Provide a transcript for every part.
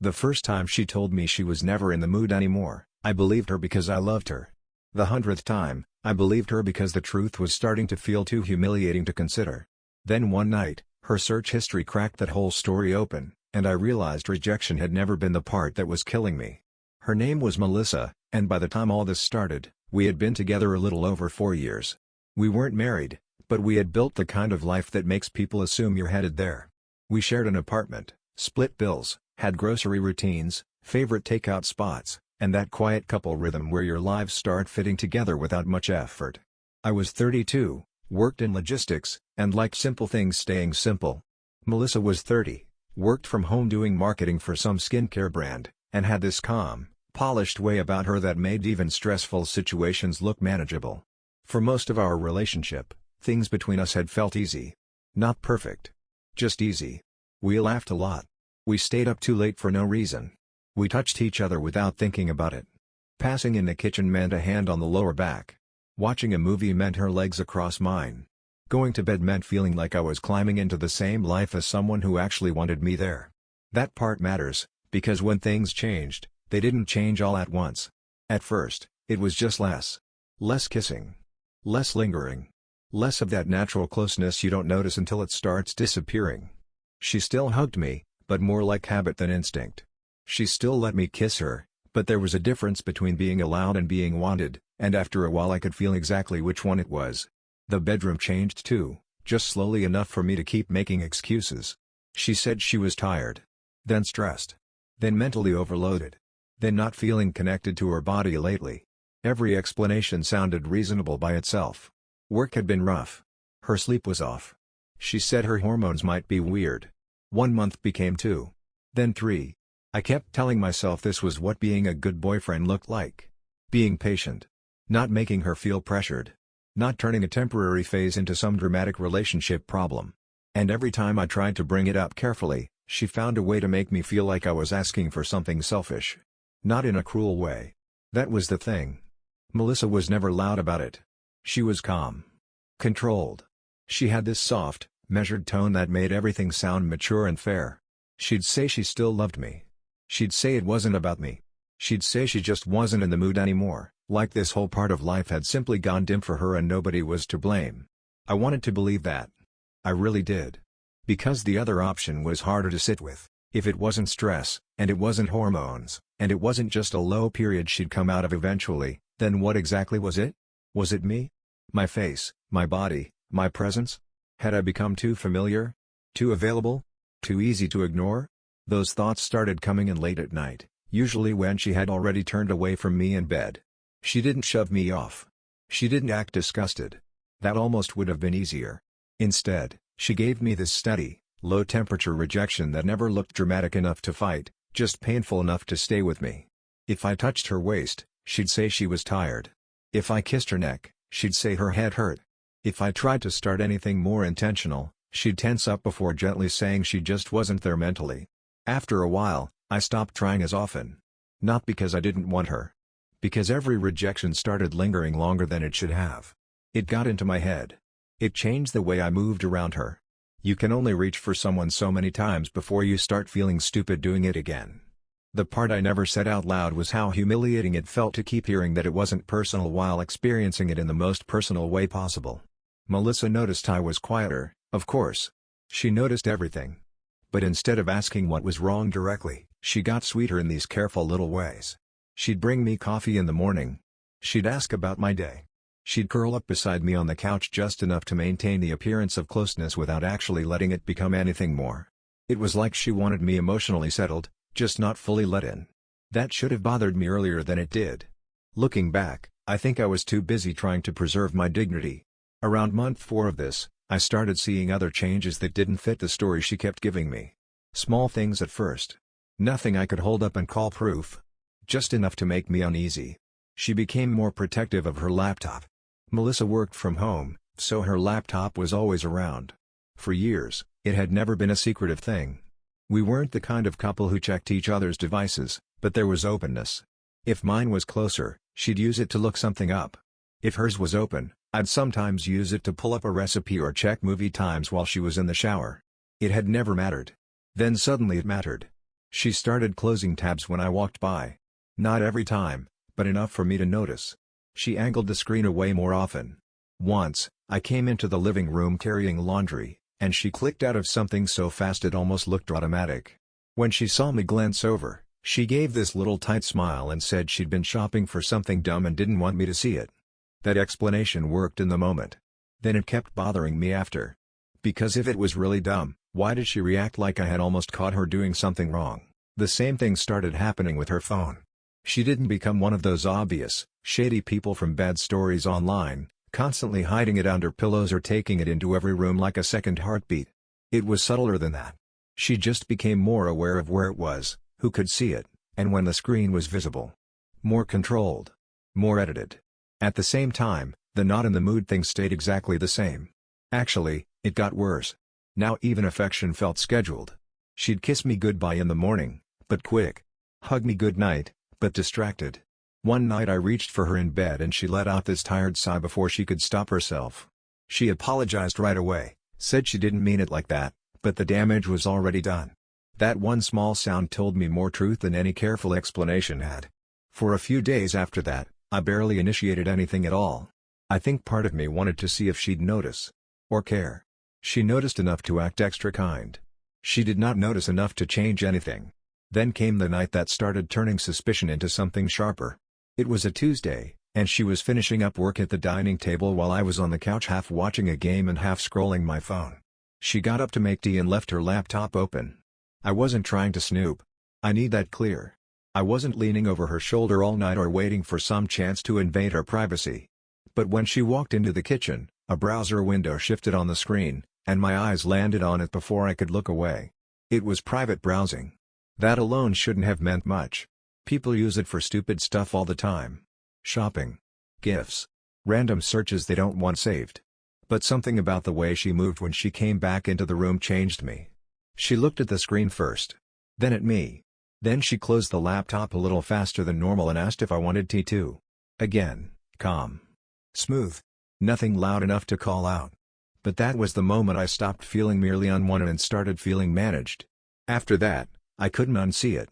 The first time she told me she was never in the mood anymore, I believed her because I loved her. The 100th time, I believed her because the truth was starting to feel too humiliating to consider. Then one night, her search history cracked that whole story open, and I realized rejection had never been the part that was killing me. Her name was Melissa, and by the time all this started, we had been together a little over 4 years. We weren't married, but we had built the kind of life that makes people assume you're headed there. We shared an apartment, split bills, had grocery routines, favorite takeout spots, and that quiet couple rhythm where your lives start fitting together without much effort. I was 32, worked in logistics, and liked simple things staying simple. Melissa was 30, worked from home doing marketing for some skincare brand, and had this calm, polished way about her that made even stressful situations look manageable. For most of our relationship, things between us had felt easy. Not perfect. Just easy. We laughed a lot. We stayed up too late for no reason. We touched each other without thinking about it. Passing in the kitchen meant a hand on the lower back. Watching a movie meant her legs across mine. Going to bed meant feeling like I was climbing into the same life as someone who actually wanted me there. That part matters, because when things changed, they didn't change all at once. At first, it was just less. Less kissing. Less lingering. Less of that natural closeness you don't notice until it starts disappearing. She still hugged me, but more like habit than instinct. She still let me kiss her, but there was a difference between being allowed and being wanted, and after a while I could feel exactly which one it was. The bedroom changed too, just slowly enough for me to keep making excuses. She said she was tired. Then stressed. Then mentally overloaded. Then not feeling connected to her body lately. Every explanation sounded reasonable by itself. Work had been rough. Her sleep was off. She said her hormones might be weird. 1 month became 2. Then 3. I kept telling myself this was what being a good boyfriend looked like. Being patient. Not making her feel pressured. Not turning a temporary phase into some dramatic relationship problem. And every time I tried to bring it up carefully, she found a way to make me feel like I was asking for something selfish. Not in a cruel way. That was the thing. Melissa was never loud about it. She was calm. Controlled. She had this soft, measured tone that made everything sound mature and fair. She'd say she still loved me. She'd say it wasn't about me. She'd say she just wasn't in the mood anymore, like this whole part of life had simply gone dim for her and nobody was to blame. I wanted to believe that. I really did. Because the other option was harder to sit with. If it wasn't stress, and it wasn't hormones, and it wasn't just a low period she'd come out of eventually, then what exactly was it? Was it me? My face, my body, my presence? Had I become too familiar? Too available? Too easy to ignore? Those thoughts started coming in late at night, usually when she had already turned away from me in bed. She didn't shove me off. She didn't act disgusted. That almost would have been easier. Instead, she gave me this steady, low-temperature rejection that never looked dramatic enough to fight, just painful enough to stay with me. If I touched her waist, she'd say she was tired. If I kissed her neck, she'd say her head hurt. If I tried to start anything more intentional, she'd tense up before gently saying she just wasn't there mentally. After a while, I stopped trying as often. Not because I didn't want her. Because every rejection started lingering longer than it should have. It got into my head. It changed the way I moved around her. You can only reach for someone so many times before you start feeling stupid doing it again. The part I never said out loud was how humiliating it felt to keep hearing that it wasn't personal while experiencing it in the most personal way possible. Melissa noticed I was quieter, of course. She noticed everything. But instead of asking what was wrong directly, she got sweeter in these careful little ways. She'd bring me coffee in the morning. She'd ask about my day. She'd curl up beside me on the couch just enough to maintain the appearance of closeness without actually letting it become anything more. It was like she wanted me emotionally settled, just not fully let in. That should have bothered me earlier than it did. Looking back, I think I was too busy trying to preserve my dignity. Around month 4 of this, I started seeing other changes that didn't fit the story she kept giving me. Small things at first. Nothing I could hold up and call proof. Just enough to make me uneasy. She became more protective of her laptop. Melissa worked from home, so her laptop was always around. For years, it had never been a secretive thing. We weren't the kind of couple who checked each other's devices, but there was openness. If mine was closer, she'd use it to look something up. If hers was open, I'd sometimes use it to pull up a recipe or check movie times while she was in the shower. It had never mattered. Then suddenly it mattered. She started closing tabs when I walked by. Not every time, but enough for me to notice. She angled the screen away more often. Once, I came into the living room carrying laundry, and she clicked out of something so fast it almost looked automatic. When she saw me glance over, she gave this little tight smile and said she'd been shopping for something dumb and didn't want me to see it. That explanation worked in the moment. Then it kept bothering me after. Because if it was really dumb, why did she react like I had almost caught her doing something wrong? The same thing started happening with her phone. She didn't become one of those obvious, shady people from bad stories online, constantly hiding it under pillows or taking it into every room like a second heartbeat. It was subtler than that. She just became more aware of where it was, who could see it, and when the screen was visible. More controlled. More edited. At the same time, the not in the mood thing stayed exactly the same. Actually, it got worse. Now even affection felt scheduled. She'd kiss me goodbye in the morning, but quick. Hug me goodnight, but distracted. One night I reached for her in bed and she let out this tired sigh before she could stop herself. She apologized right away, said she didn't mean it like that, but the damage was already done. That one small sound told me more truth than any careful explanation had. For a few days after that, I barely initiated anything at all. I think part of me wanted to see if she'd notice. Or care. She noticed enough to act extra kind. She did not notice enough to change anything. Then came the night that started turning suspicion into something sharper. It was a Tuesday, and she was finishing up work at the dining table while I was on the couch half watching a game and half scrolling my phone. She got up to make tea and left her laptop open. I wasn't trying to snoop. I need that clear. I wasn't leaning over her shoulder all night or waiting for some chance to invade her privacy. But when she walked into the kitchen, a browser window shifted on the screen, and my eyes landed on it before I could look away. It was private browsing. That alone shouldn't have meant much. People use it for stupid stuff all the time. Shopping. Gifts. Random searches they don't want saved. But something about the way she moved when she came back into the room changed me. She looked at the screen first. Then at me. Then she closed the laptop a little faster than normal and asked if I wanted tea too. Again, calm. Smooth. Nothing loud enough to call out. But that was the moment I stopped feeling merely unwanted and started feeling managed. After that, I couldn't unsee it.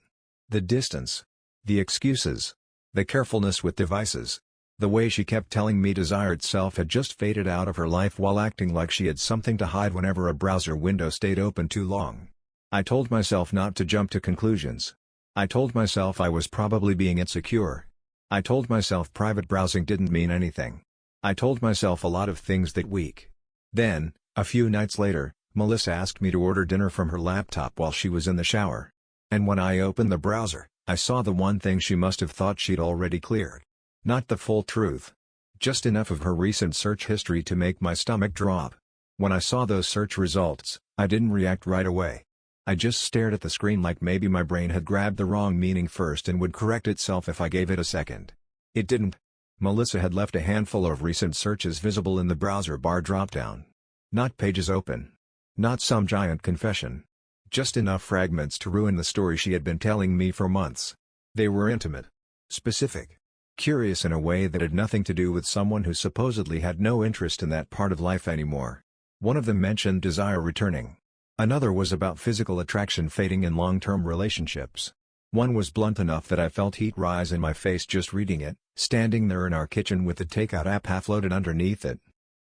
The distance. The excuses. The carefulness with devices. The way she kept telling me desired self had just faded out of her life while acting like she had something to hide whenever a browser window stayed open too long. I told myself not to jump to conclusions. I told myself I was probably being insecure. I told myself private browsing didn't mean anything. I told myself a lot of things that week. Then, a few nights later, Melissa asked me to order dinner from her laptop while she was in the shower. And when I opened the browser, I saw the one thing she must have thought she'd already cleared. Not the full truth. Just enough of her recent search history to make my stomach drop. When I saw those search results, I didn't react right away. I just stared at the screen like maybe my brain had grabbed the wrong meaning first and would correct itself if I gave it a second. It didn't. Melissa had left a handful of recent searches visible in the browser bar dropdown. Not pages open. Not some giant confession. Just enough fragments to ruin the story she had been telling me for months. They were intimate. Specific. Curious in a way that had nothing to do with someone who supposedly had no interest in that part of life anymore. One of them mentioned desire returning. Another was about physical attraction fading in long-term relationships. One was blunt enough that I felt heat rise in my face just reading it, standing there in our kitchen with the takeout app half loaded underneath it.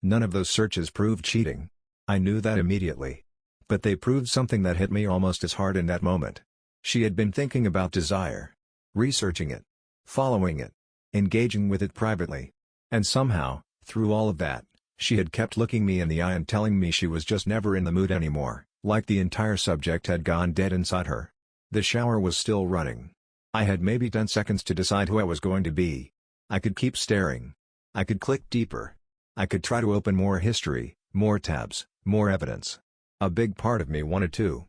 None of those searches proved cheating. I knew that immediately. But they proved something that hit me almost as hard in that moment. She had been thinking about desire. Researching it. Following it. Engaging with it privately. And somehow, through all of that, she had kept looking me in the eye and telling me she was just never in the mood anymore, like the entire subject had gone dead inside her. The shower was still running. I had maybe 10 seconds to decide who I was going to be. I could keep staring. I could click deeper. I could try to open more history, more tabs, more evidence. A big part of me wanted to.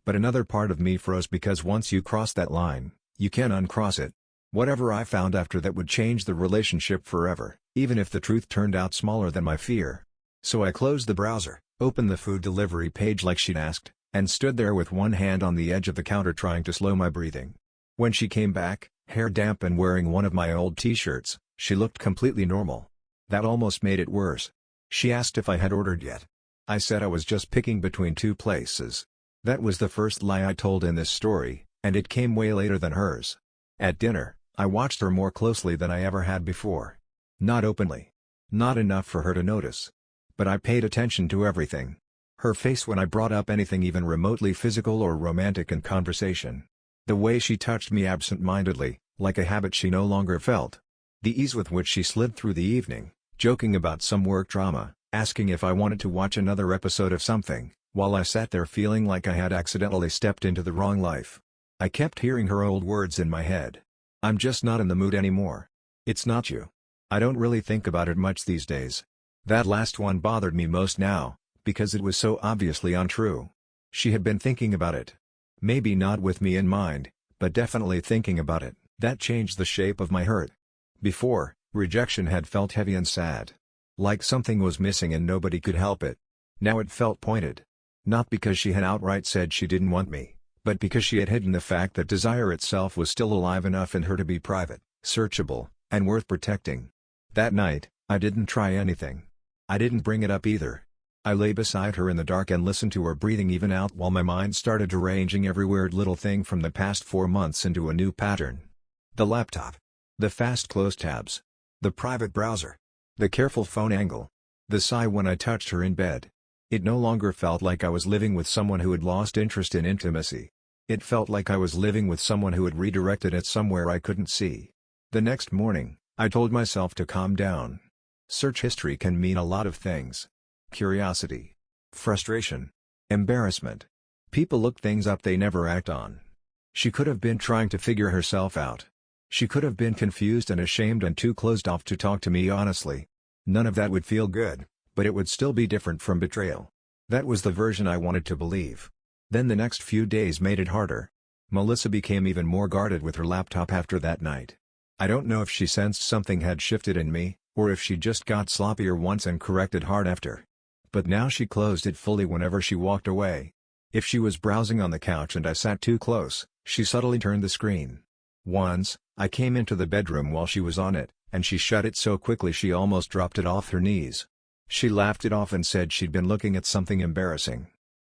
But another part of me froze because once you cross that line, you can't uncross it. Whatever I found after that would change the relationship forever, even if the truth turned out smaller than my fear. So I closed the browser, opened the food delivery page like she'd asked, and stood there with one hand on the edge of the counter trying to slow my breathing. When she came back, hair damp and wearing one of my old t-shirts, she looked completely normal. That almost made it worse. She asked if I had ordered yet. I said I was just picking between two places. That was the first lie I told in this story, And it came way later than hers. At dinner, I watched her more closely than I ever had before. Not openly. Not enough for her to notice. But I paid attention to everything. Her face when I brought up anything even remotely physical or romantic in conversation. The way she touched me absent-mindedly, like a habit she no longer felt. The ease with which she slid through the evening, joking about some work drama, asking if I wanted to watch another episode of something, while I sat there feeling like I had accidentally stepped into the wrong life. I kept hearing her old words in my head. I'm just not in the mood anymore. It's not you. I don't really think about it much these days. That last one bothered me most now, because it was so obviously untrue. She had been thinking about it. Maybe not with me in mind, but definitely thinking about it. That changed the shape of my hurt. Before, rejection had felt heavy and sad. Like something was missing and nobody could help it. Now it felt pointed. Not because she had outright said she didn't want me, but because she had hidden the fact that desire itself was still alive enough in her to be private, searchable, and worth protecting. That night, I didn't try anything. I didn't bring it up either. I lay beside her in the dark and listened to her breathing even out while my mind started arranging every weird little thing from the past 4 months into a new pattern. The laptop. The fast close tabs. The private browser. The careful phone angle. The sigh when I touched her in bed. It no longer felt like I was living with someone who had lost interest in intimacy. It felt like I was living with someone who had redirected it somewhere I couldn't see. The next morning, I told myself to calm down. Search history can mean a lot of things. Curiosity. Frustration. Embarrassment. People look things up they never act on. She could have been trying to figure herself out. She could have been confused and ashamed and too closed off to talk to me honestly. None of that would feel good, but it would still be different from betrayal. That was the version I wanted to believe. Then the next few days made it harder. Melissa became even more guarded with her laptop after that night. I don't know if she sensed something had shifted in me, or if she just got sloppier once and corrected hard after. But now she closed it fully whenever she walked away. If she was browsing on the couch and I sat too close, she subtly turned the screen. Once, I came into the bedroom while she was on it, and she shut it so quickly she almost dropped it off her knees. She laughed it off and said she'd been looking at something embarrassing.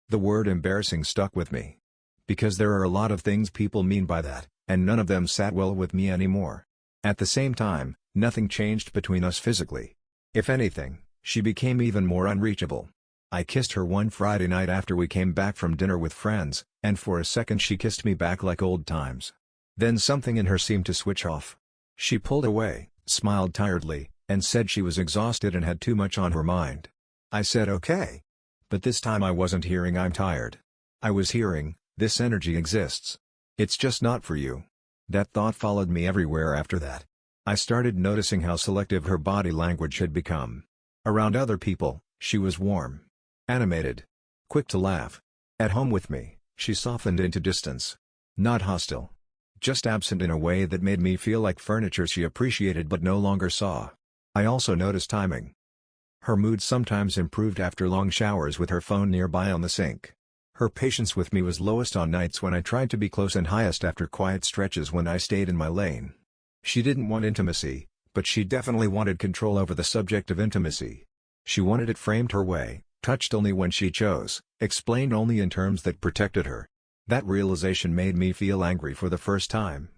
The word embarrassing stuck with me. Because there are a lot of things people mean by that, and none of them sat well with me anymore. At the same time, nothing changed between us physically. If anything, she became even more unreachable. I kissed her one Friday night after we came back from dinner with friends, and for a second she kissed me back like old times. Then something in her seemed to switch off. She pulled away, smiled tiredly, and said she was exhausted and had too much on her mind. I said okay. But this time I wasn't hearing "I'm tired." I was hearing, "This energy exists. It's just not for you." That thought followed me everywhere after that. I started noticing how selective her body language had become. Around other people, she was warm. Animated. Quick to laugh. At home with me, she softened into distance. Not hostile. Just absent in a way that made me feel like furniture she appreciated but no longer saw. I also noticed timing. Her mood sometimes improved after long showers with her phone nearby on the sink. Her patience with me was lowest on nights when I tried to be close and highest after quiet stretches when I stayed in my lane. She didn't want intimacy, but she definitely wanted control over the subject of intimacy. She wanted it framed her way, touched only when she chose, explained only in terms that protected her. That realization made me feel angry for the first time.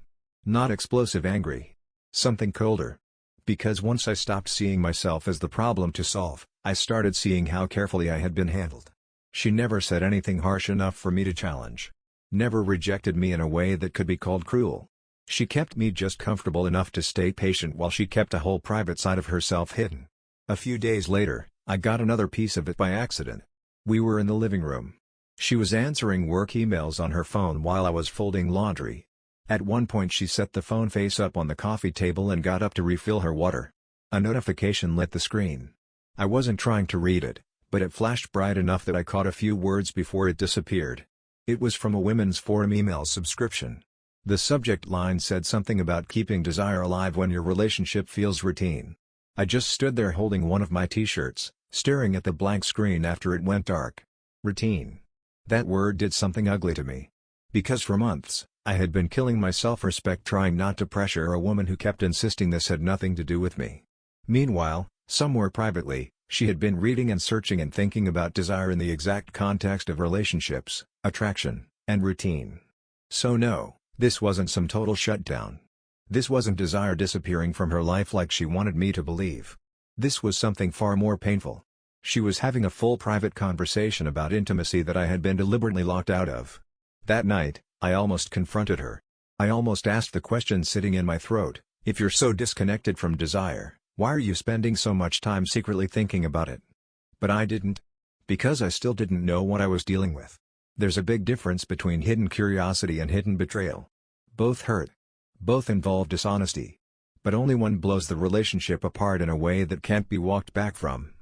Not explosive angry. Something colder. Because once I stopped seeing myself as the problem to solve, I started seeing how carefully I had been handled. She never said anything harsh enough for me to challenge. Never rejected me in a way that could be called cruel. She kept me just comfortable enough to stay patient while she kept a whole private side of herself hidden. A few days later, I got another piece of it by accident. We were in the living room. She was answering work emails on her phone while I was folding laundry. At one point she set the phone face up on the coffee table and got up to refill her water. A notification lit the screen. I wasn't trying to read it, but it flashed bright enough that I caught a few words before it disappeared. It was from a women's forum email subscription. The subject line said something about keeping desire alive when your relationship feels routine. I just stood there holding one of my t-shirts, staring at the blank screen after it went dark. Routine. That word did something ugly to me. Because for months, I had been killing my self-respect trying not to pressure a woman who kept insisting this had nothing to do with me. Meanwhile, somewhere privately, she had been reading and searching and thinking about desire in the exact context of relationships, attraction, and routine. So no, this wasn't some total shutdown. This wasn't desire disappearing from her life like she wanted me to believe. This was something far more painful. She was having a full private conversation about intimacy that I had been deliberately locked out of. That night, I almost confronted her. I almost asked the question sitting in my throat, if you're so disconnected from desire, why are you spending so much time secretly thinking about it? But I didn't. Because I still didn't know what I was dealing with. There's a big difference between hidden curiosity and hidden betrayal. Both hurt. Both involve dishonesty. But only one blows the relationship apart in a way that can't be walked back from.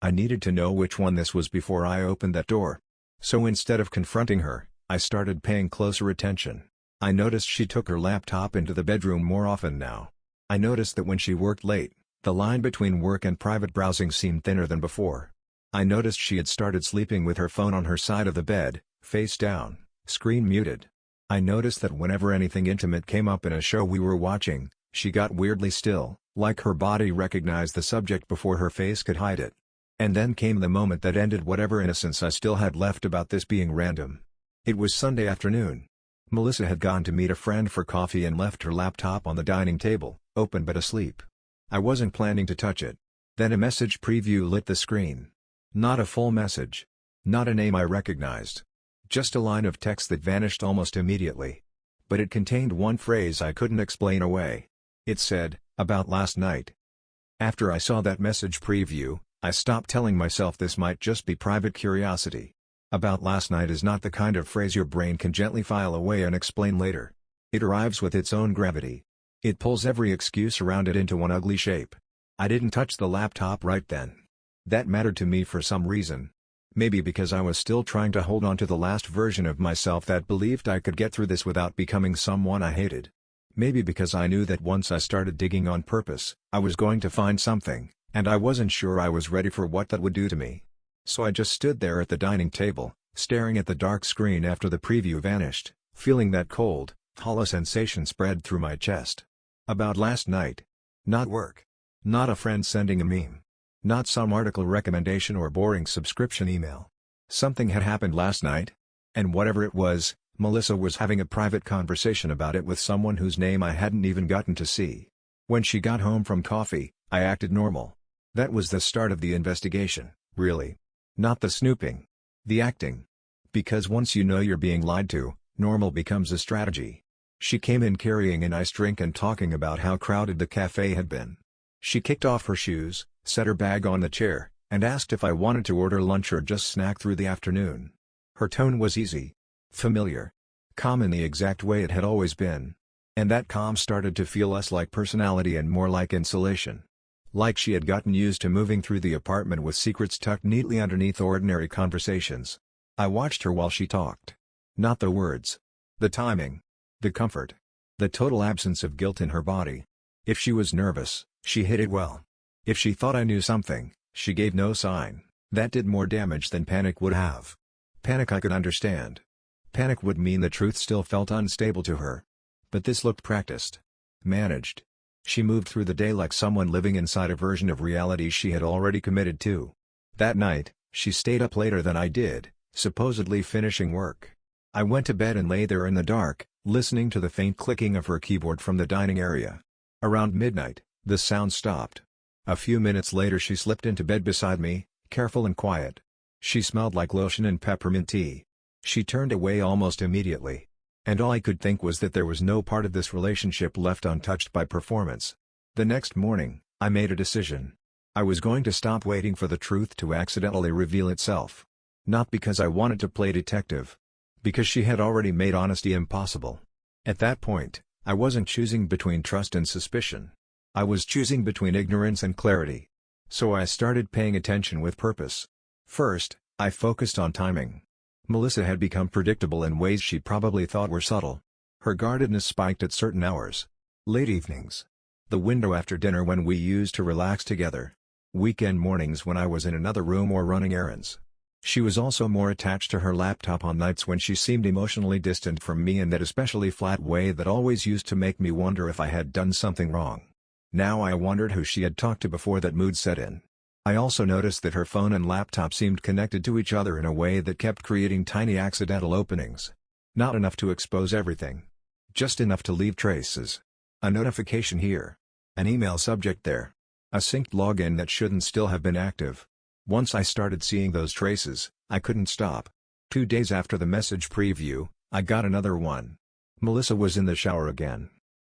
I needed to know which one this was before I opened that door. So instead of confronting her, I started paying closer attention. I noticed she took her laptop into the bedroom more often now. I noticed that when she worked late, the line between work and private browsing seemed thinner than before. I noticed she had started sleeping with her phone on her side of the bed, face down, screen muted. I noticed that whenever anything intimate came up in a show we were watching, she got weirdly still, like her body recognized the subject before her face could hide it. And then came the moment that ended whatever innocence I still had left about this being random. It was Sunday afternoon. Melissa had gone to meet a friend for coffee and left her laptop on the dining table, open but asleep. I wasn't planning to touch it. Then a message preview lit the screen. Not a full message. Not a name I recognized. Just a line of text that vanished almost immediately. But it contained one phrase I couldn't explain away. It said, "About last night." After I saw that message preview, I stopped telling myself this might just be private curiosity. About last night is not the kind of phrase your brain can gently file away and explain later. It arrives with its own gravity. It pulls every excuse around it into one ugly shape. I didn't touch the laptop right then. That mattered to me for some reason. Maybe because I was still trying to hold on to the last version of myself that believed I could get through this without becoming someone I hated. Maybe because I knew that once I started digging on purpose, I was going to find something, and I wasn't sure I was ready for what that would do to me. So I just stood there at the dining table, staring at the dark screen after the preview vanished, feeling that cold, hollow sensation spread through my chest. About last night. Not work. Not a friend sending a meme. Not some article recommendation or boring subscription email. Something had happened last night. And whatever it was, Melissa was having a private conversation about it with someone whose name I hadn't even gotten to see. When she got home from coffee, I acted normal. That was the start of the investigation, really. Not the snooping. The acting. Because once you know you're being lied to, normal becomes a strategy. She came in carrying an iced drink and talking about how crowded the cafe had been. She kicked off her shoes, set her bag on the chair, and asked if I wanted to order lunch or just snack through the afternoon. Her tone was easy. Familiar. Calm in the exact way it had always been. And that calm started to feel less like personality and more like insulation. Like she had gotten used to moving through the apartment with secrets tucked neatly underneath ordinary conversations. I watched her while she talked. Not the words. The timing. The comfort. The total absence of guilt in her body. If she was nervous, she hid it well. If she thought I knew something, she gave no sign. That did more damage than panic would have. Panic I could understand. Panic would mean the truth still felt unstable to her. But this looked practiced. Managed. She moved through the day like someone living inside a version of reality she had already committed to. That night, she stayed up later than I did, supposedly finishing work. I went to bed and lay there in the dark, listening to the faint clicking of her keyboard from the dining area. Around midnight, the sound stopped. A few minutes later she slipped into bed beside me, careful and quiet. She smelled like lotion and peppermint tea. She turned away almost immediately. And all I could think was that there was no part of this relationship left untouched by performance. The next morning, I made a decision. I was going to stop waiting for the truth to accidentally reveal itself. Not because I wanted to play detective. Because she had already made honesty impossible. At that point, I wasn't choosing between trust and suspicion. I was choosing between ignorance and clarity. So I started paying attention with purpose. First, I focused on timing. Melissa had become predictable in ways she probably thought were subtle. Her guardedness spiked at certain hours. Late evenings. The window after dinner when we used to relax together. Weekend mornings when I was in another room or running errands. She was also more attached to her laptop on nights when she seemed emotionally distant from me in that especially flat way that always used to make me wonder if I had done something wrong. Now I wondered who she had talked to before that mood set in. I also noticed that her phone and laptop seemed connected to each other in a way that kept creating tiny accidental openings. Not enough to expose everything. Just enough to leave traces. A notification here. An email subject there. A synced login that shouldn't still have been active. Once I started seeing those traces, I couldn't stop. 2 days after the message preview, I got another one. Melissa was in the shower again.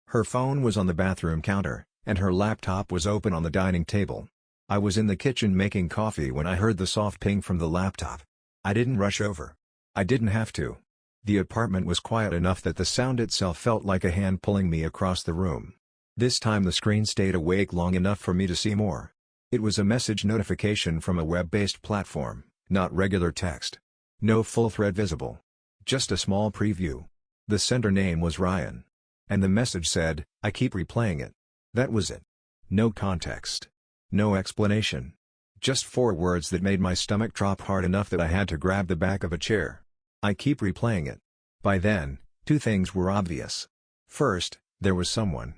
Her phone was on the bathroom counter, and her laptop was open on the dining table. I was in the kitchen making coffee when I heard the soft ping from the laptop. I didn't rush over. I didn't have to. The apartment was quiet enough that the sound itself felt like a hand pulling me across the room. This time the screen stayed awake long enough for me to see more. It was a message notification from a web-based platform, not regular text. No full thread visible. Just a small preview. The sender name was Ryan. And the message said, "I keep replaying it." That was it. No context. No explanation. Just 4 words that made my stomach drop hard enough that I had to grab the back of a chair. I keep replaying it. By then, 2 things were obvious. First, there was someone.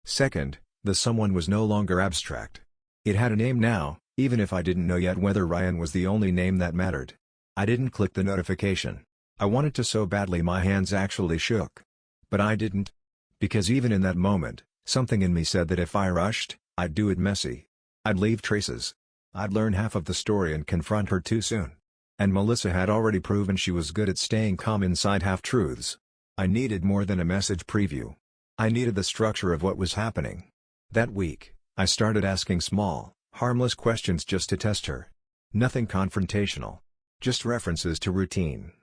Second, the someone was no longer abstract. It had a name now, even if I didn't know yet whether Ryan was the only name that mattered. I didn't click the notification. I wanted to so badly my hands actually shook. But I didn't. Because even in that moment, something in me said that if I rushed, I'd do it messy. I'd leave traces. I'd learn half of the story and confront her too soon. And Melissa had already proven she was good at staying calm inside half-truths. I needed more than a message preview. I needed the structure of what was happening. That week, I started asking small, harmless questions just to test her. Nothing confrontational. Just references to routine.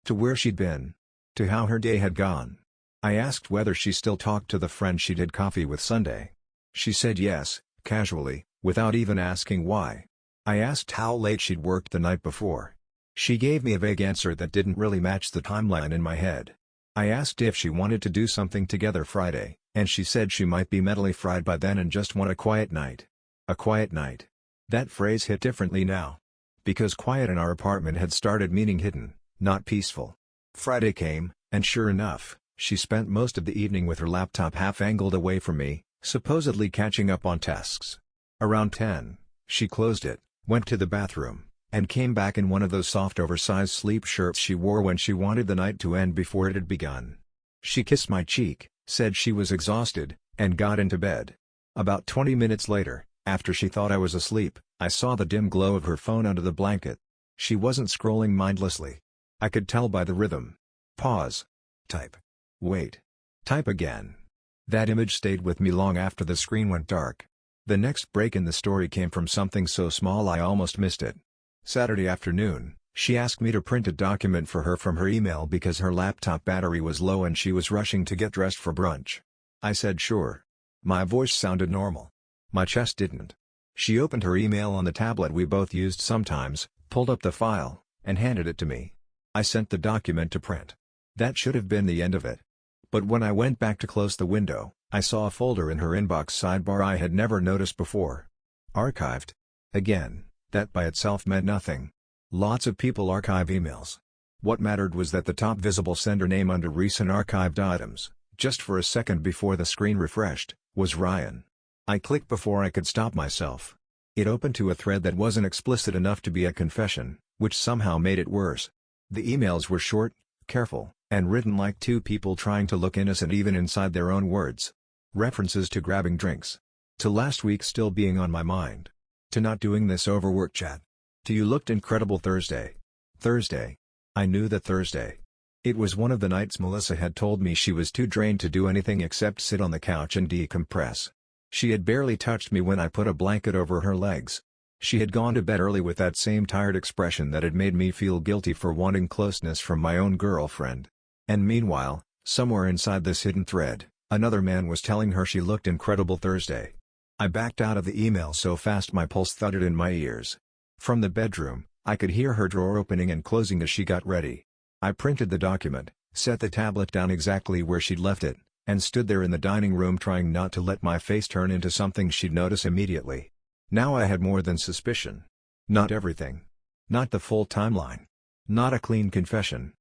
To where she'd been. To how her day had gone. I asked whether she still talked to the friend she'd had coffee with Sunday. She said yes, casually, without even asking why. I asked how late she'd worked the night before. She gave me a vague answer that didn't really match the timeline in my head. I asked if she wanted to do something together Friday, and she said she might be mentally fried by then and just want a quiet night. A quiet night. That phrase hit differently now. Because quiet in our apartment had started meaning hidden, not peaceful. Friday came, and sure enough, she spent most of the evening with her laptop half-angled away from me, supposedly catching up on tasks. Around 10, she closed it, went to the bathroom, and came back in one of those soft oversized sleep shirts she wore when she wanted the night to end before it had begun. She kissed my cheek, said she was exhausted, and got into bed. About 20 minutes later, after she thought I was asleep, I saw the dim glow of her phone under the blanket. She wasn't scrolling mindlessly. I could tell by the rhythm. Pause. Type. Wait. Type again. That image stayed with me long after the screen went dark. The next break in the story came from something so small I almost missed it. Saturday afternoon, she asked me to print a document for her from her email because her laptop battery was low and she was rushing to get dressed for brunch. I said sure. My voice sounded normal. My chest didn't. She opened her email on the tablet we both used sometimes, pulled up the file, and handed it to me. I sent the document to print. That should have been the end of it. But when I went back to close the window, I saw a folder in her inbox sidebar I had never noticed before. Archived. Again, that by itself meant nothing. Lots of people archive emails. What mattered was that the top visible sender name under recent archived items, just for a second before the screen refreshed, was Ryan. I clicked before I could stop myself. It opened to a thread that wasn't explicit enough to be a confession, which somehow made it worse. The emails were short, careful, and written like 2 people trying to look innocent even inside their own words. References to grabbing drinks. To last week still being on my mind. To not doing this over work chat. To you looked incredible Thursday. Thursday. I knew that Thursday. It was one of the nights Melissa had told me she was too drained to do anything except sit on the couch and decompress. She had barely touched me when I put a blanket over her legs. She had gone to bed early with that same tired expression that had made me feel guilty for wanting closeness from my own girlfriend. And meanwhile, somewhere inside this hidden thread, another man was telling her she looked incredible Thursday. I backed out of the email so fast my pulse thudded in my ears. From the bedroom, I could hear her drawer opening and closing as she got ready. I printed the document, set the tablet down exactly where she'd left it, and stood there in the dining room trying not to let my face turn into something she'd notice immediately. Now I had more than suspicion. Not everything. Not the full timeline. Not a clean confession.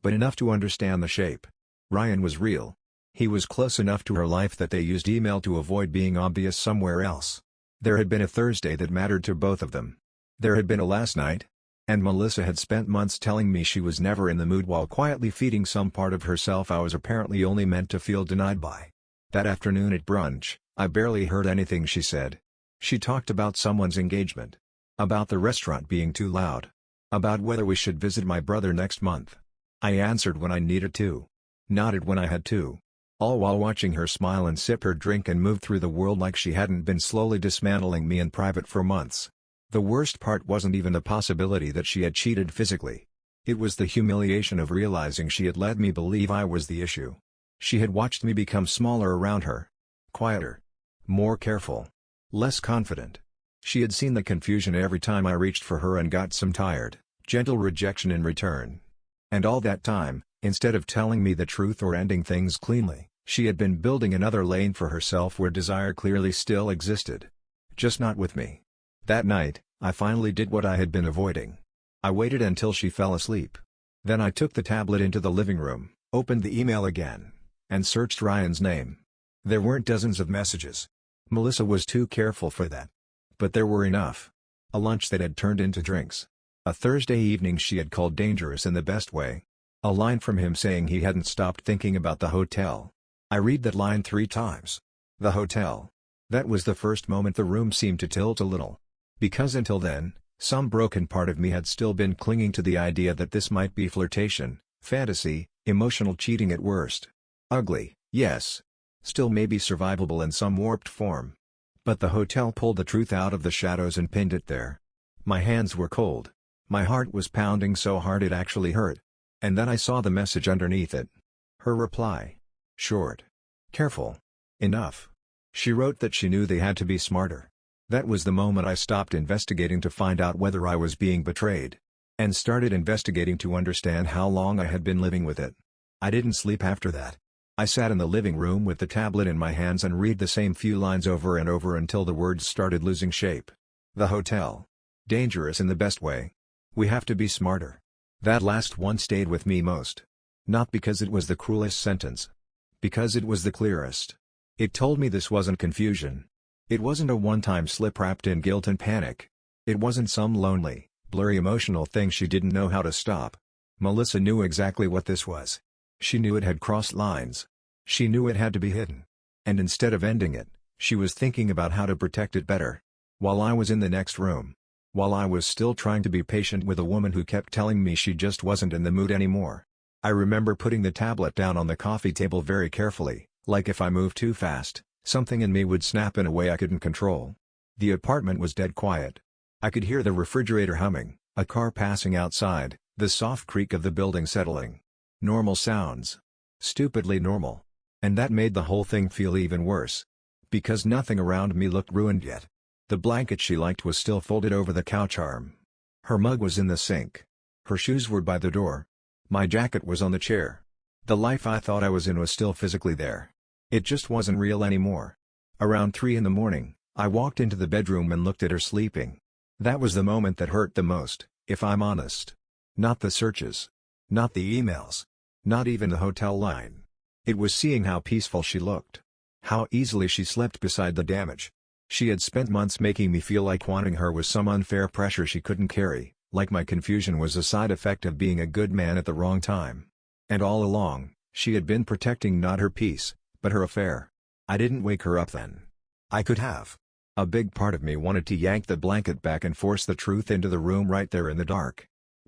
But enough to understand the shape. Ryan was real. He was close enough to her life that they used email to avoid being obvious somewhere else. There had been a Thursday that mattered to both of them. There had been a last night. And Melissa had spent months telling me she was never in the mood while quietly feeding some part of herself I was apparently only meant to feel denied by. That afternoon at brunch, I barely heard anything she said. She talked about someone's engagement. About the restaurant being too loud. About whether we should visit my brother next month. I answered when I needed to. Nodded when I had to. All while watching her smile and sip her drink and move through the world like she hadn't been slowly dismantling me in private for months. The worst part wasn't even the possibility that she had cheated physically. It was the humiliation of realizing she had led me believe I was the issue. She had watched me become smaller around her. Quieter. More careful. Less confident. She had seen the confusion every time I reached for her and got some tired, gentle rejection in return. And all that time, instead of telling me the truth or ending things cleanly, she had been building another lane for herself where desire clearly still existed. Just not with me. That night, I finally did what I had been avoiding. I waited until she fell asleep. Then I took the tablet into the living room, opened the email again, and searched Ryan's name. There weren't dozens of messages. Melissa was too careful for that. But there were enough. A lunch that had turned into drinks. A Thursday evening she had called dangerous in the best way. A line from him saying he hadn't stopped thinking about the hotel. I read that line 3 times. The hotel. That was the first moment the room seemed to tilt a little. Because until then, some broken part of me had still been clinging to the idea that this might be flirtation, fantasy, emotional cheating at worst. Ugly, yes. Still maybe survivable in some warped form. But the hotel pulled the truth out of the shadows and pinned it there. My hands were cold. My heart was pounding so hard it actually hurt. And then I saw the message underneath it. Her reply. Short. Careful. Enough. She wrote that she knew they had to be smarter. That was the moment I stopped investigating to find out whether I was being betrayed. And started investigating to understand how long I had been living with it. I didn't sleep after that. I sat in the living room with the tablet in my hands and read the same few lines over and over until the words started losing shape. The hotel. Dangerous in the best way. We have to be smarter. That last one stayed with me most. Not because it was the cruelest sentence. Because it was the clearest. It told me this wasn't confusion. It wasn't a one-time slip wrapped in guilt and panic. It wasn't some lonely, blurry emotional thing she didn't know how to stop. Melissa knew exactly what this was. She knew it had crossed lines. She knew it had to be hidden. And instead of ending it, she was thinking about how to protect it better. While I was in the next room. While I was still trying to be patient with a woman who kept telling me she just wasn't in the mood anymore. I remember putting the tablet down on the coffee table very carefully, like if I moved too fast, something in me would snap in a way I couldn't control. The apartment was dead quiet. I could hear the refrigerator humming, a car passing outside, the soft creak of the building settling. Normal sounds. Stupidly normal. And that made the whole thing feel even worse. Because nothing around me looked ruined yet. The blanket she liked was still folded over the couch arm. Her mug was in the sink. Her shoes were by the door. My jacket was on the chair. The life I thought I was in was still physically there. It just wasn't real anymore. Around 3 in the morning, I walked into the bedroom and looked at her sleeping. That was the moment that hurt the most, if I'm honest. Not the searches. Not the emails. Not even the hotel line. It was seeing how peaceful she looked. How easily she slept beside the damage. She had spent months making me feel like wanting her was some unfair pressure she couldn't carry, like my confusion was a side effect of being a good man at the wrong time. And all along, she had been protecting not her peace, but her affair. I didn't wake her up then. I could have. A big part of me wanted to yank the blanket back and force the truth into the room right there in the dark.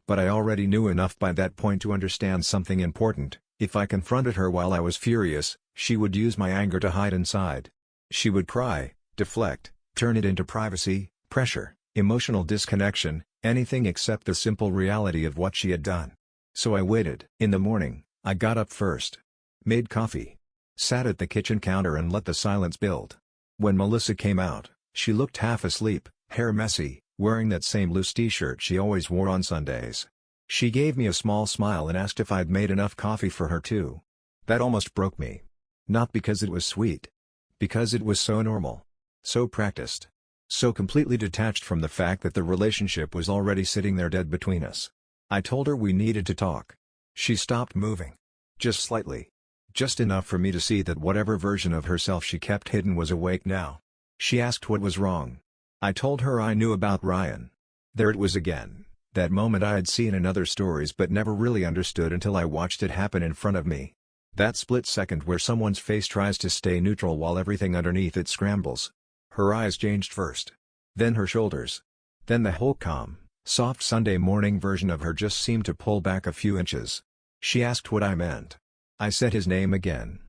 But I already knew enough by that point to understand something important. If I confronted her while I was furious, she would use my anger to hide inside. She would cry, deflect, turn it into privacy, pressure, emotional disconnection, anything except the simple reality of what she had done. So I waited. In the morning, I got up first. Made coffee. Sat at the kitchen counter and let the silence build. When Melissa came out, she looked half asleep, hair messy, wearing that same loose t-shirt she always wore on Sundays. She gave me a small smile and asked if I'd made enough coffee for her too. That almost broke me. Not because it was sweet. Because it was so normal. So practiced. So completely detached from the fact that the relationship was already sitting there dead between us. I told her we needed to talk. She stopped moving. Just slightly. Just enough for me to see that whatever version of herself she kept hidden was awake now. She asked what was wrong. I told her I knew about Ryan. There it was again. That moment I had seen in other stories but never really understood until I watched it happen in front of me. That split second where someone's face tries to stay neutral while everything underneath it scrambles. Her eyes changed first. Then her shoulders. Then the whole calm, soft Sunday morning version of her just seemed to pull back a few inches. She asked what I meant. I said his name again.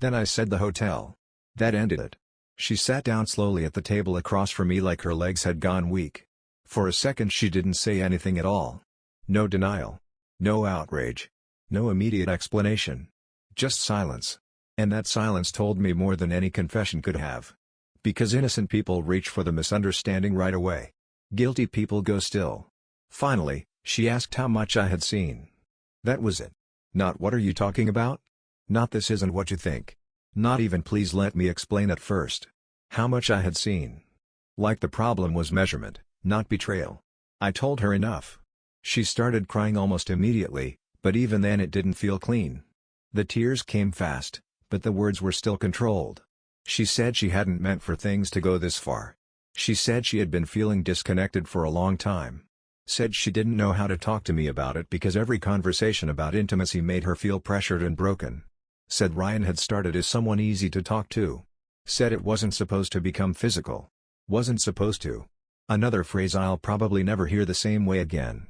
Then I said the hotel. That ended it. She sat down slowly at the table across from me like her legs had gone weak. For a second she didn't say anything at all. No denial. No outrage. No immediate explanation. Just silence. And that silence told me more than any confession could have. Because innocent people reach for the misunderstanding right away. Guilty people go still. Finally, she asked how much I had seen. That was it. Not what are you talking about? Not this isn't what you think. Not even please let me explain at first. How much I had seen. Like the problem was measurement, not betrayal. I told her enough. She started crying almost immediately, but even then it didn't feel clean. The tears came fast, but the words were still controlled. She said she hadn't meant for things to go this far. She said she had been feeling disconnected for a long time. Said she didn't know how to talk to me about it because every conversation about intimacy made her feel pressured and broken. Said Ryan had started as someone easy to talk to. Said it wasn't supposed to become physical. Wasn't supposed to. Another phrase I'll probably never hear the same way again.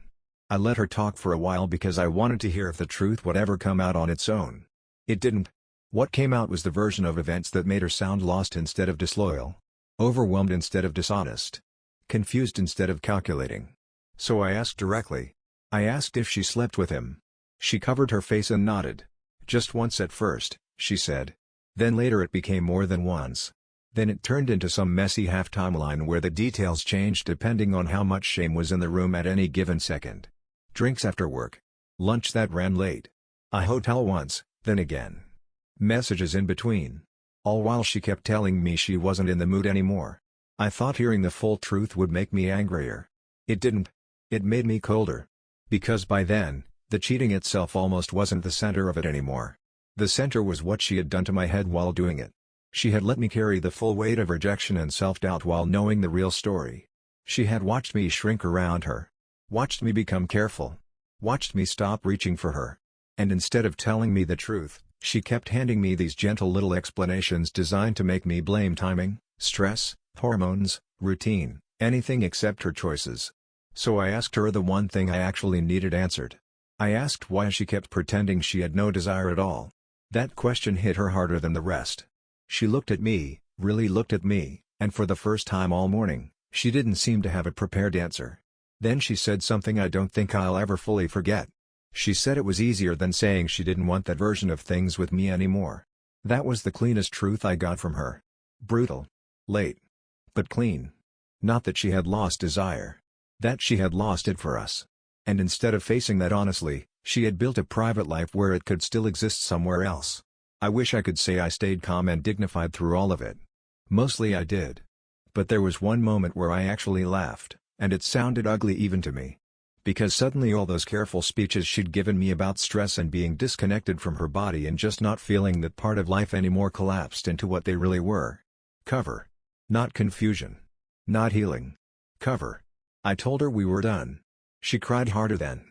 I let her talk for a while because I wanted to hear if the truth would ever come out on its own. It didn't. What came out was the version of events that made her sound lost instead of disloyal. Overwhelmed instead of dishonest. Confused instead of calculating. So I asked directly. I asked if she slept with him. She covered her face and nodded. Just once at first, she said. Then later it became more than once. Then it turned into some messy half-timeline where the details changed depending on how much shame was in the room at any given second. Drinks after work. Lunch that ran late. A hotel once, then again. Messages in between. All while she kept telling me she wasn't in the mood anymore. I thought hearing the full truth would make me angrier. It didn't. It made me colder. Because by then, the cheating itself almost wasn't the center of it anymore. The center was what she had done to my head while doing it. She had let me carry the full weight of rejection and self-doubt while knowing the real story. She had watched me shrink around her. Watched me become careful. Watched me stop reaching for her. And instead of telling me the truth, she kept handing me these gentle little explanations designed to make me blame timing, stress, hormones, routine, anything except her choices. So I asked her the one thing I actually needed answered. I asked why she kept pretending she had no desire at all. That question hit her harder than the rest. She looked at me, really looked at me, and for the first time all morning, she didn't seem to have a prepared answer. Then she said something I don't think I'll ever fully forget. She said it was easier than saying she didn't want that version of things with me anymore. That was the cleanest truth I got from her. Brutal. Late. But clean. Not that she had lost desire. That she had lost it for us. And instead of facing that honestly, she had built a private life where it could still exist somewhere else. I wish I could say I stayed calm and dignified through all of it. Mostly I did. But there was one moment where I actually laughed, and it sounded ugly even to me. Because suddenly all those careful speeches she'd given me about stress and being disconnected from her body and just not feeling that part of life anymore collapsed into what they really were. Cover. Not confusion. Not healing. Cover. I told her we were done. She cried harder then.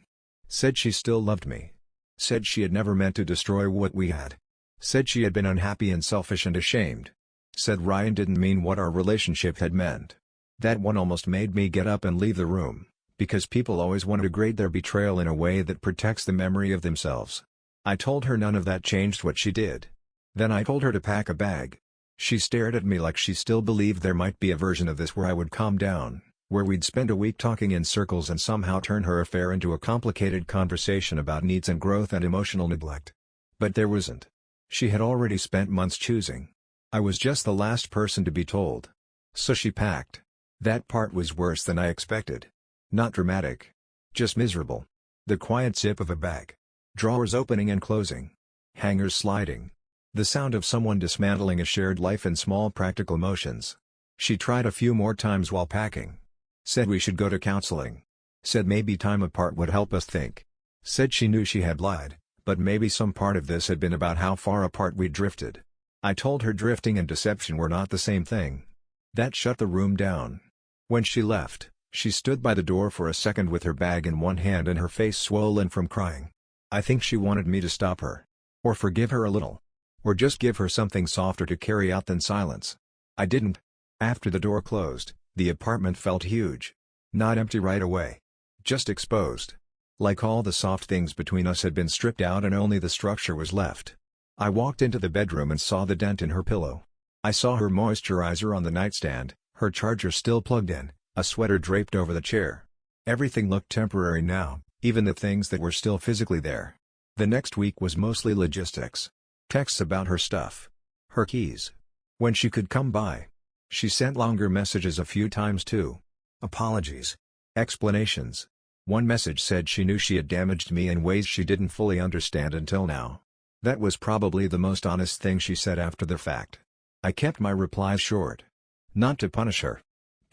Said she still loved me. Said she had never meant to destroy what we had. Said she had been unhappy and selfish and ashamed. Said Ryan didn't mean what our relationship had meant. That one almost made me get up and leave the room. Because people always want to grade their betrayal in a way that protects the memory of themselves. I told her none of that changed what she did. Then I told her to pack a bag. She stared at me like she still believed there might be a version of this where I would calm down, where we'd spend a week talking in circles and somehow turn her affair into a complicated conversation about needs and growth and emotional neglect. But there wasn't. She had already spent months choosing. I was just the last person to be told. So she packed. That part was worse than I expected. Not dramatic. Just miserable. The quiet zip of a bag. Drawers opening and closing. Hangers sliding. The sound of someone dismantling a shared life in small practical motions. She tried a few more times while packing. Said we should go to counseling. Said maybe time apart would help us think. Said she knew she had lied, but maybe some part of this had been about how far apart we'd drifted. I told her drifting and deception were not the same thing. That shut the room down. When she left, She stood by the door for a second with her bag in one hand and her face swollen from crying. I think she wanted me to stop her. Or forgive her a little. Or just give her something softer to carry out than silence. I didn't. After the door closed, the apartment felt huge. Not empty right away. Just exposed. Like all the soft things between us had been stripped out and only the structure was left. I walked into the bedroom and saw the dent in her pillow. I saw her moisturizer on the nightstand, her charger still plugged in, a sweater draped over the chair. Everything looked temporary now, even the things that were still physically there. The next week was mostly logistics. Texts about her stuff. Her keys. When she could come by. She sent longer messages a few times too. Apologies. Explanations. One message said she knew she had damaged me in ways she didn't fully understand until now. That was probably the most honest thing she said after the fact. I kept my replies short. Not to punish her.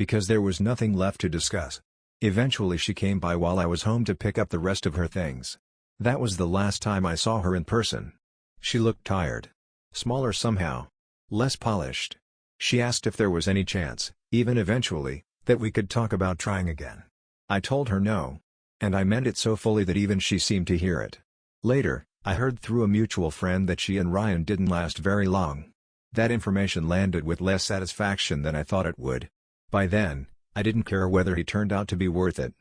Because there was nothing left to discuss. Eventually she came by while I was home to pick up the rest of her things. That was the last time I saw her in person. She looked tired. Smaller somehow. Less polished. She asked if there was any chance, even eventually, that we could talk about trying again. I told her no. And I meant it so fully that even she seemed to hear it. Later, I heard through a mutual friend that she and Ryan didn't last very long. That information landed with less satisfaction than I thought it would. By then, I didn't care whether he turned out to be worth it.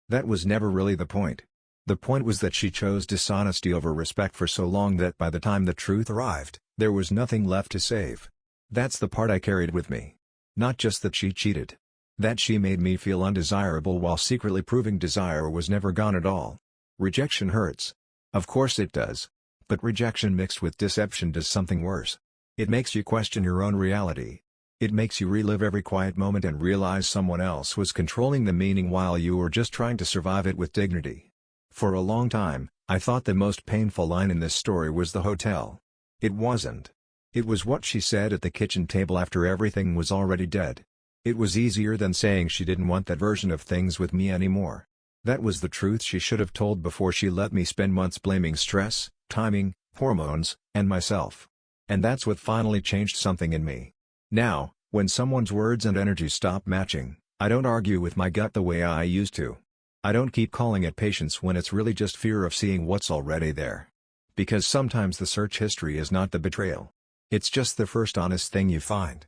That was never really the point. The point was that she chose dishonesty over respect for so long that by the time the truth arrived, there was nothing left to save. That's the part I carried with me. Not just that she cheated. That she made me feel undesirable while secretly proving desire was never gone at all. Rejection hurts. Of course it does. But rejection mixed with deception does something worse. It makes you question your own reality. It makes you relive every quiet moment and realize someone else was controlling the meaning while you were just trying to survive it with dignity. For a long time, I thought the most painful line in this story was the hotel. It wasn't. It was what she said at the kitchen table after everything was already dead. It was easier than saying she didn't want that version of things with me anymore. That was the truth she should have told before she let me spend months blaming stress, timing, hormones, and myself. And that's what finally changed something in me. Now, when someone's words and energy stop matching, I don't argue with my gut the way I used to. I don't keep calling it patience when it's really just fear of seeing what's already there. Because sometimes the search history is not the betrayal. It's just the first honest thing you find.